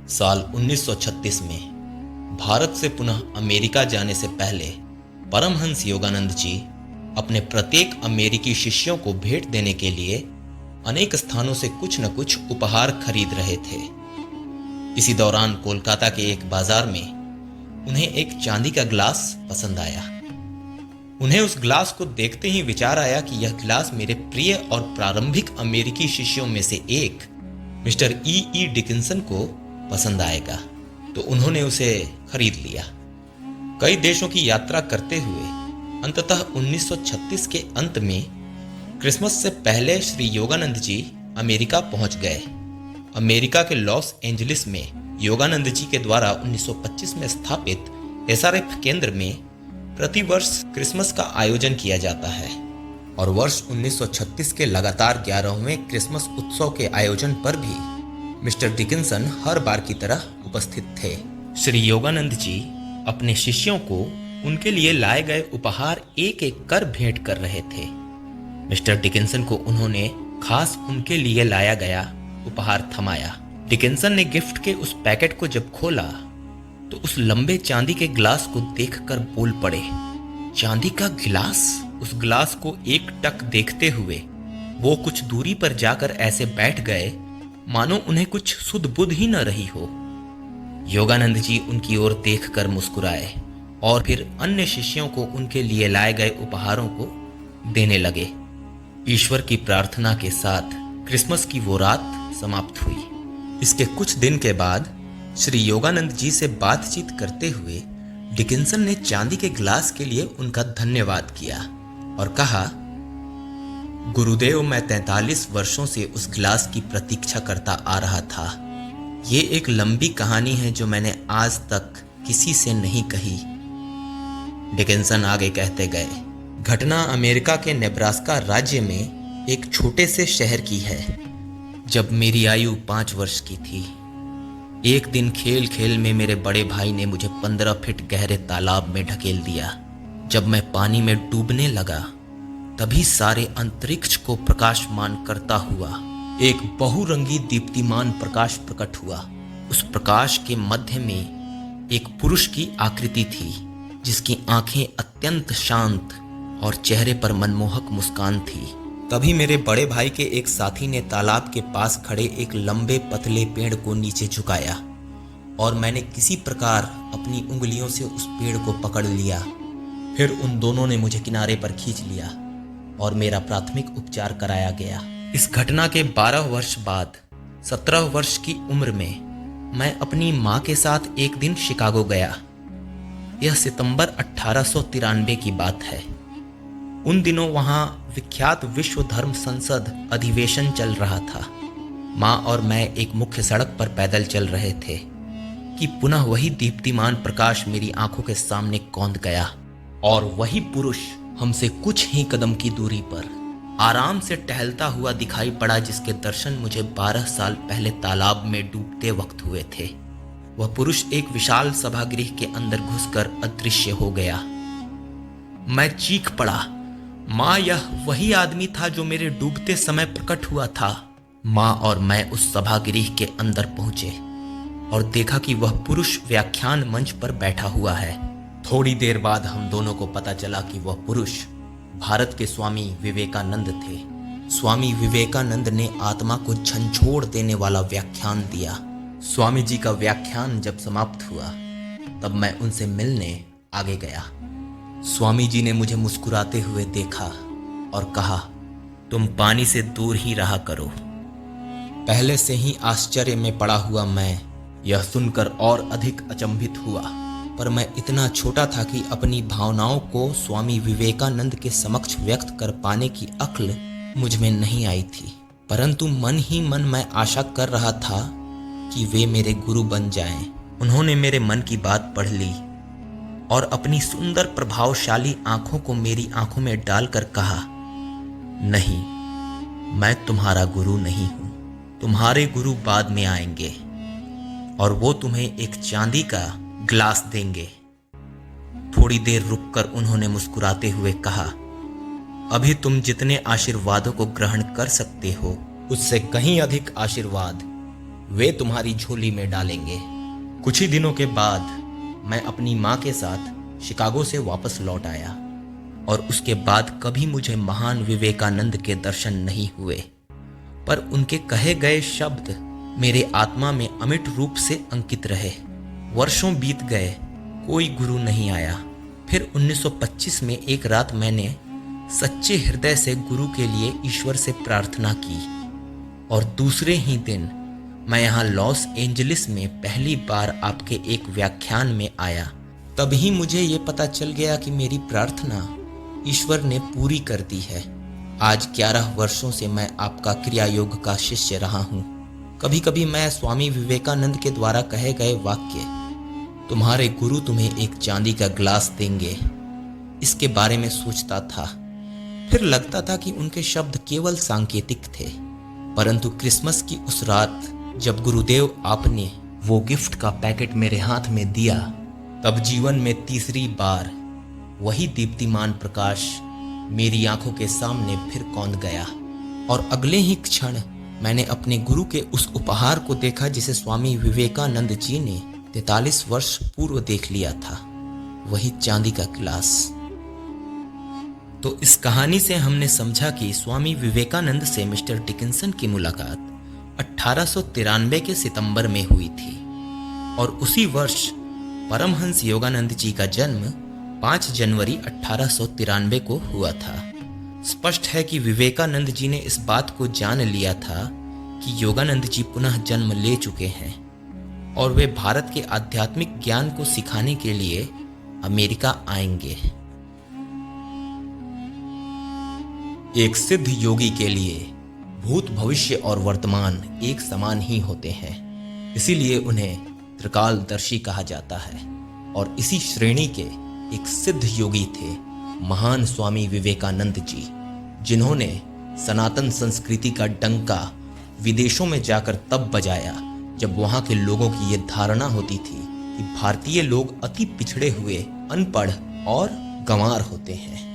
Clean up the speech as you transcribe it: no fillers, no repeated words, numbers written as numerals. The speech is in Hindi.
साल 1936 में भारत से पुनः अमेरिका जाने से पहले परमहंस योगानंद जी अपने प्रत्येक अमेरिकी शिष्यों को भेंट देने के लिए अनेक स्थानों से कुछ न कुछ उपहार खरीद रहे थे। इसी दौरान कोलकाता के एक बाजार में उन्हें एक चांदी का ग्लास पसंद आया। उन्हें उस ग्लास को देखते ही विचार आया कि यह ग्लास मेरे प्रिय और प्रारंभिक अमेरिकी शिष्यों में से एक मिस्टर ई डिकिंसन को पसंद आएगा, तो उन्होंने उसे खरीद लिया। कई देशों की यात्रा करते हुए अंततः 1936 के अंत में क्रिसमस से पहले श्री योगानंद जी अमेरिका पहुंच गए। अमेरिका के लॉस एंजलिस में योगानंद जी के द्वारा 1925 में स्थापित एसआरएफ केंद्र में प्रतिवर्ष क्रिसमस का आयोजन किया जाता है और वर्ष 1936 के लगातार 11वें क्रिसमस उत्सव के आयोजन पर भी मिस्टर डिकिंसन हर बार की तरह उपस्थित थे। श्री योगानंद जी अपने शिष्यों को उनके लिए लाए गए उपहार एक एक कर भेंट कर रहे थे। मिस्टर डिकिंसन को उन्होंने खास उनके लिए लाया गया उपहार थमाया। डिकिंसन ने गिफ्ट के उस पैकेट को जब खोला तो उस लंबे चांदी के ग्लास को देखकर बोल पड़े। चांदी का गिलास? उस ग्लास को एक टक देखते हुए वो कुछ दूरी पर जाकर ऐसे बैठ गए मानो उन्हें कुछ सुध बुध ही न रही हो। योगानंद जी उनकी ओर देखकर मुस्कुराए और फिर अन्य शिष्यों को उनके लिए लाए गए उपहारों को देने लगे। ईश्वर की प्रार्थना के साथ क्रिसमस की वो रात समाप्त हुई। इसके कुछ दिन के बाद श्री योगानंद जी से बातचीत करते हुए डिकिंसन ने चांदी के ग्लास के लिए उनका धन्यवाद किया और कहा, गुरुदेव, मैं 43 वर्षों से उस ग्लास की प्रतीक्षा करता आ रहा था। ये एक लंबी कहानी है जो मैंने आज तक किसी से नहीं कही। डिकिंसन आगे कहते गए, घटना अमेरिका के नेब्रास्का राज्य में एक छोटे से शहर की है। जब मेरी आयु 5 वर्ष की थी, एक दिन खेल खेल में मेरे बड़े भाई ने मुझे 15 फीट गहरे तालाब में ढकेल दिया। जब मैं पानी में डूबने लगा तभी सारे अंतरिक्ष को प्रकाशमान करता हुआ एक बहुरंगी दीप्तिमान प्रकाश प्रकट हुआ। उस प्रकाश के मध्य में एक पुरुष की आकृति थी जिसकी आंखें अत्यंत शांत और चेहरे पर मनमोहक मुस्कान थी। तभी मेरे बड़े भाई के एक साथी ने तालाब के पास खड़े एक लंबे पतले पेड़ को नीचे झुकाया और मैंने किसी प्रकार अपनी उंगलियों से उस पेड़ को पकड़ लिया। फिर उन दोनों ने मुझे किनारे पर खींच लिया और मेरा प्राथमिक उपचार कराया गया। इस घटना के 12 वर्ष बाद 17 वर्ष की उम्र में मैं अपनी माँ के साथ एक दिन शिकागो गया। यह सितंबर 1893 की बात है। उन दिनों वहाँ विख्यात विश्व धर्म संसद अधिवेशन चल रहा था। माँ और मैं एक मुख्य सड़क पर पैदल चल रहे थे कि पुनः वही दीप्तिमान प्रकाश मेरी आंखों के सामने कौंध गया और वही पुरुष हमसे कुछ ही कदम की दूरी पर आराम से टहलता हुआ दिखाई पड़ा जिसके दर्शन मुझे 12 साल पहले तालाब में डूबते वक्त हुए थे। वह पुरुष एक विशाल सभागृह के अंदर घुसकर अदृश्य हो गया। मैं चीख पड़ा, माँ, यह वही आदमी था जो मेरे डूबते समय प्रकट हुआ था। माँ और मैं उस सभागृह के अंदर पहुंचे और देखा कि वह पुरुष व्याख्यान मंच पर बैठा हुआ है। थोड़ी देर बाद हम दोनों को पता चला कि वह पुरुष भारत के स्वामी विवेकानंद थे। स्वामी विवेकानंद ने आत्मा को झंझोड़ देने वाला व्याख्यान दिया। स्वामी जी का व्याख्यान जब समाप्त हुआ तब मैं उनसे मिलने आगे गया। स्वामी जी ने मुझे मुस्कुराते हुए देखा और कहा, तुम पानी से दूर ही रहा करो। पहले से ही आश्चर्य में पड़ा हुआ मैं यह सुनकर और अधिक अचंभित हुआ, पर मैं इतना छोटा था कि अपनी भावनाओं को स्वामी विवेकानंद के समक्ष व्यक्त कर पाने की अक्ल मुझ में नहीं आई थी। परंतु मन ही मन मैं आशा कर रहा था कि वे मेरे गुरु बन जाएं। उन्होंने मेरे मन की बात पढ़ ली और अपनी सुंदर प्रभावशाली आंखों को मेरी आंखों में डालकर कहा, नहीं, मैं तुम्हारा गुरु नहीं हूं। तुम्हारे गुरु बाद में आएंगे और वो तुम्हें एक चांदी का ग्लास देंगे। थोड़ी देर रुककर उन्होंने मुस्कुराते हुए कहा, अभी तुम जितने आशीर्वादों को ग्रहण कर सकते हो उससे कहीं अधिक आशीर्वाद वे तुम्हारी झोली में डालेंगे। कुछ ही दिनों के बाद मैं अपनी माँ के साथ शिकागो से वापस लौट आया और उसके बाद कभी मुझे महान विवेकानंद के दर्शन नहीं हुए, पर उनके कहे गए शब्द मेरे आत्मा में अमिट रूप से अंकित रहे। वर्षों बीत गए, कोई गुरु नहीं आया। फिर 1925 में एक रात मैंने सच्चे हृदय से गुरु के लिए ईश्वर से प्रार्थना की और दूसरे ही दिन मैं यहाँ लॉस एंजलिस में पहली बार आपके एक व्याख्यान में आया। तभी मुझे ये पता चल गया कि मेरी प्रार्थना ईश्वर ने पूरी कर दी है। आज 11 वर्षों से मैं आपका क्रिया योग का शिष्य रहा हूँ। कभी कभी मैं स्वामी विवेकानंद के द्वारा कहे गए वाक्य, तुम्हारे गुरु तुम्हें एक चांदी का ग्लास देंगे, इसके बारे में सोचता था। फिर लगता था कि उनके शब्द केवल सांकेतिक थे, परंतु क्रिसमस की उस रात जब गुरुदेव आपने वो गिफ्ट का पैकेट मेरे हाथ में दिया, तब जीवन में तीसरी बार वही दीप्तिमान प्रकाश मेरी आंखों के सामने फिर कौंध गया और अगले ही क्षण मैंने अपने गुरु के उस उपहार को देखा जिसे स्वामी विवेकानंद जी ने 43 वर्ष पूर्व देख लिया था, वही चांदी का गिलास। तो इस कहानी से हमने समझा कि स्वामी विवेकानंद से मिस्टर डिकिंसन की मुलाकात 1893 के सितंबर में हुई थी और उसी वर्ष परमहंस योगानंद जी का जन्म 5 जनवरी 1893 को हुआ था। स्पष्ट है कि विवेकानंद जी ने इस बात को जान लिया था कि योगानंद जी पुनः जन्म ले चुके हैं और वे भारत के आध्यात्मिक ज्ञान को सिखाने के लिए अमेरिका आएंगे। एक सिद्ध योगी के लिए भूत, भविष्य और वर्तमान एक समान ही होते हैं, इसीलिए उन्हें त्रिकालदर्शी कहा जाता है। और इसी श्रेणी के एक सिद्ध योगी थे महान स्वामी विवेकानंद जी, जिन्होंने सनातन संस्कृति का डंका विदेशों में जाकर तब बजाया जब वहां के लोगों की यह धारणा होती थी कि भारतीय लोग अति पिछड़े हुए, अनपढ़ और गंवार होते हैं।